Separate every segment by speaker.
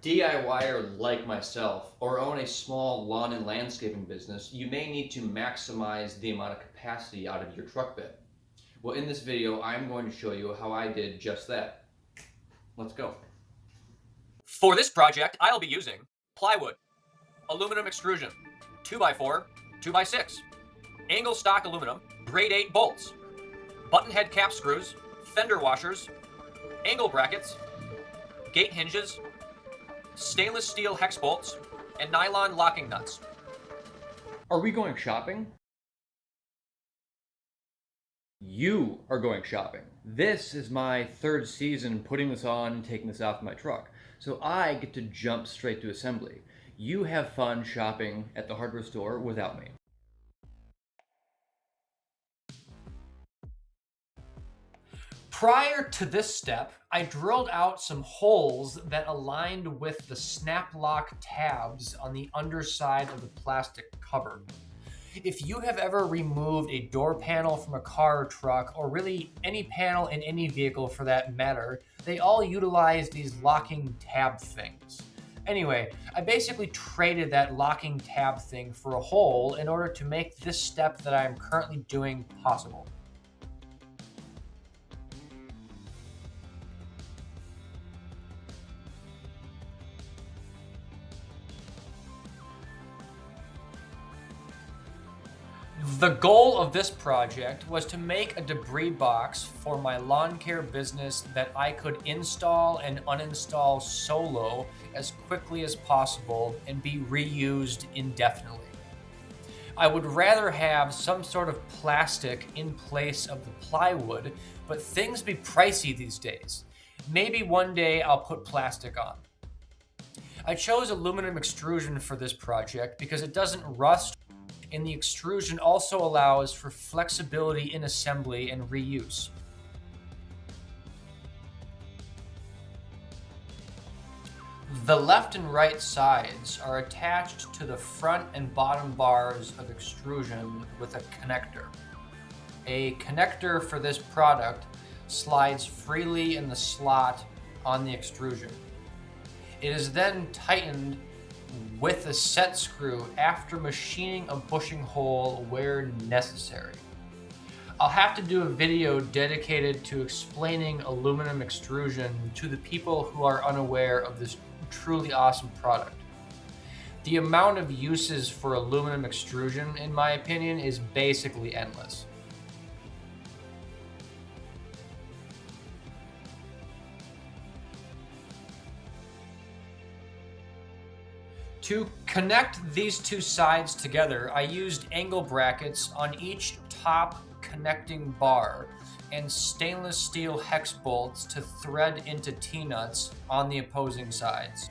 Speaker 1: DIYer like myself, or own a small lawn and landscaping business, you may need to maximize the amount of capacity out of your truck bed. Well, in this video, I'm going to show you how I did just that. Let's go.
Speaker 2: For this project, I'll be using plywood, aluminum extrusion, 2x4, 2x6, angle stock aluminum, grade 8 bolts, button head cap screws, fender washers, angle brackets, gate hinges, stainless steel hex bolts, and nylon locking nuts.
Speaker 1: Are we going shopping? You are going shopping. This is my third season putting this on and taking this off my truck. So I get to jump straight to assembly. You have fun shopping at the hardware store without me.
Speaker 2: Prior to this step, I drilled out some holes that aligned with the snap lock tabs on the underside of the plastic cover. If you have ever removed a door panel from a car or truck, or really any panel in any vehicle for that matter, they all utilize these locking tab things. Anyway, I basically traded that locking tab thing for a hole in order to make this step that I am currently doing possible. The goal of this project was to make a debris box for my lawn care business that I could install and uninstall solo as quickly as possible and be reused indefinitely. I would rather have some sort of plastic in place of the plywood, but things be pricey these days. Maybe one day I'll put plastic on. I chose aluminum extrusion for this project because it doesn't rust, and the extrusion also allows for flexibility in assembly and reuse. The left and right sides are attached to the front and bottom bars of extrusion with a connector. A connector for this product slides freely in the slot on the extrusion. It is then tightened with a set screw after machining a bushing hole where necessary. I'll have to do a video dedicated to explaining aluminum extrusion to the people who are unaware of this truly awesome product. The amount of uses for aluminum extrusion, in my opinion, is basically endless. To connect these two sides together, I used angle brackets on each top connecting bar and stainless steel hex bolts to thread into T-nuts on the opposing sides.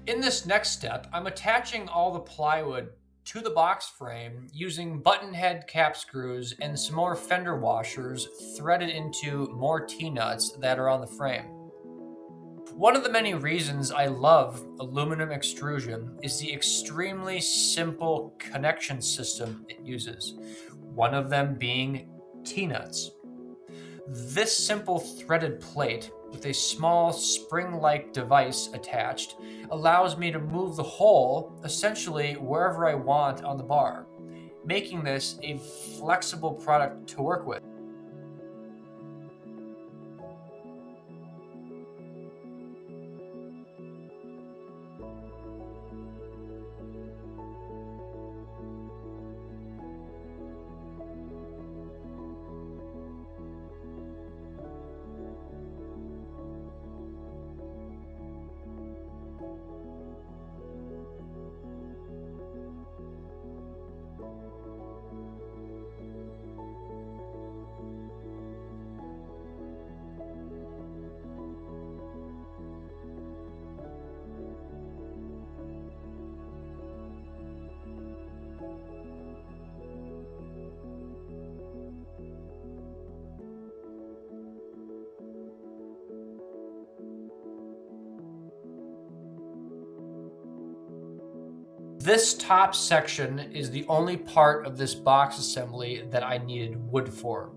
Speaker 2: In this next step, I'm attaching all the plywood to the box frame using button head cap screws and some more fender washers threaded into more T-nuts that are on the frame. One of the many reasons I love aluminum extrusion is the extremely simple connection system it uses, one of them being T-nuts. This simple threaded plate with a small spring-like device attached allows me to move the hole essentially wherever I want on the bar, making this a flexible product to work with. This top section is the only part of this box assembly that I needed wood for.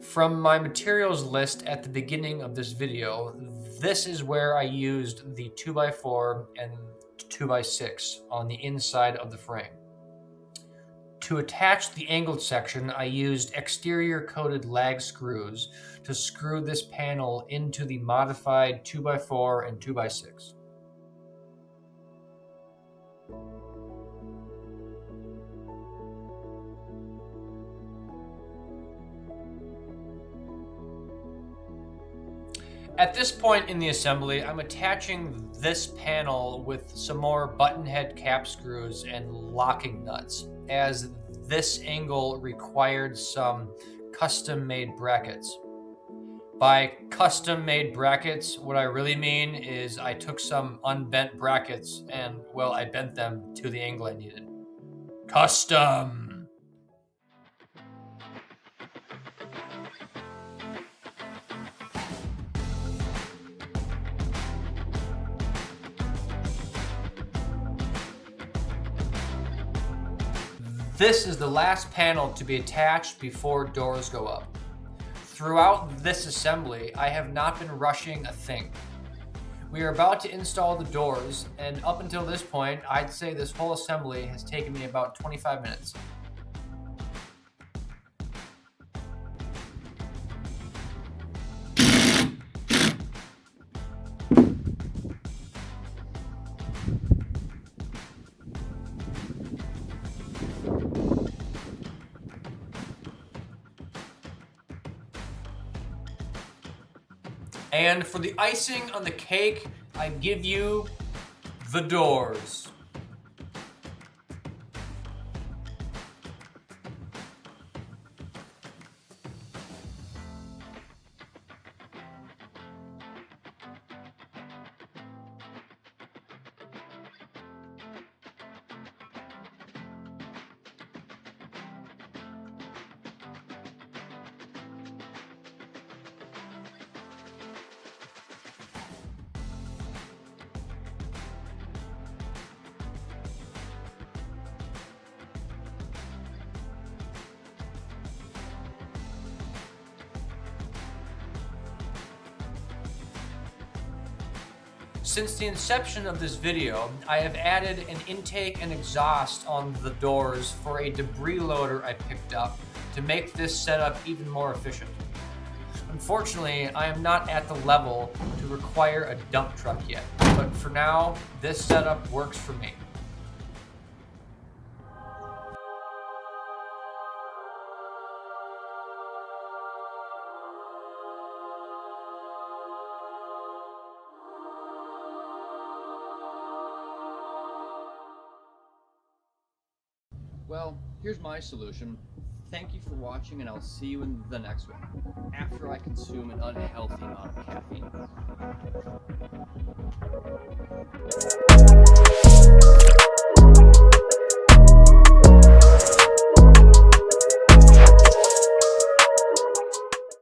Speaker 2: From my materials list at the beginning of this video, this is where I used the 2x4 and 2x6 on the inside of the frame. To attach the angled section, I used exterior coated lag screws to screw this panel into the modified 2x4 and 2x6. At this point in the assembly, I'm attaching this panel with some more button head cap screws and locking nuts, as this angle required some custom-made brackets. By custom-made brackets, what I really mean is I took some unbent brackets and, well, I bent them to the angle I needed. Custom! This is the last panel to be attached before doors go up. Throughout this assembly, I have not been rushing a thing. We are about to install the doors, and up until this point, I'd say this whole assembly has taken me about 25 minutes. And for the icing on the cake, I give you the doors. Since the inception of this video, I have added an intake and exhaust on the doors for a debris loader I picked up to make this setup even more efficient. Unfortunately, I am not at the level to require a dump truck yet, but for now, this setup works for me.
Speaker 1: Well, here's my solution. Thank you for watching, and I'll see you in the next one, after I consume an unhealthy amount of caffeine.